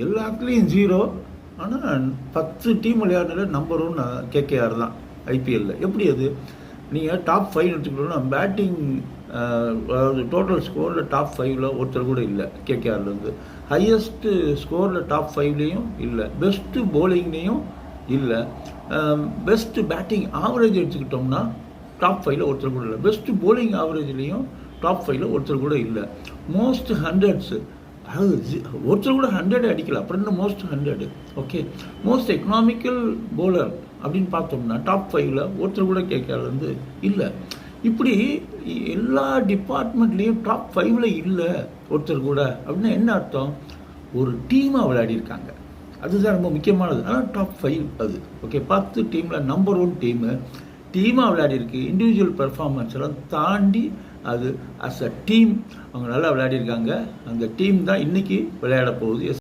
எல்லாத்துலேயும் 0. ஆனால் 10 team விளையாடுறதுல number 1 KKR தான் ஐபிஎல்ல. எப்படி அது? நீங்கள் டாப் 5 எடுத்துக்கிட்டோம்னா பேட்டிங், அதாவது டோட்டல் ஸ்கோரில் டாப் 5ல் ஒருத்தர் கூட இல்லை கேகேஆர்லேருந்து. ஹையஸ்ட்டு ஸ்கோரில் டாப் 5லேயும் இல்லை, பெஸ்ட்டு போலிங்லேயும் இல்லை, பெஸ்ட்டு பேட்டிங் ஆவரேஜ் எடுத்துக்கிட்டோம்னா டாப் 5ல் ஒருத்தர் கூட இல்லை, பெஸ்ட்டு போலிங் ஆவரேஜ்லேயும் டாப் 5ல் ஒருத்தர் கூட இல்லை. மோஸ்ட் ஹண்ட்ரட்ஸு, அதாவது ஒருத்தர் கூட 100 அடிக்கல, அப்புறம் என்ன most 100? Okay, most economical bowler அப்படின்னு பார்த்தோம்னா டாப் 5ல் ஒருத்தர் கூட கேட்கறது இல்லை. இப்படி எல்லா டிபார்ட்மெண்ட்லேயும் டாப் 5ல் இல்லை ஒருத்தர் கூட. அப்படின்னா என்ன அர்த்தம்? ஒரு டீமாக விளையாடிருக்காங்க, அதுதான் ரொம்ப முக்கியமானது. ஆனால் டாப் 5 அது. ஓகே, 10 டீமில் நம்பர் 1 டீமாக விளையாடிருக்கு. இண்டிவிஜுவல் பெர்ஃபார்மன்ஸ் எல்லாம் தாண்டி அது அஸ் அ டீம் அவங்க நல்லா விளையாடிருக்காங்க. அந்த டீம் தான் இன்னைக்கு விளையாட போகுது.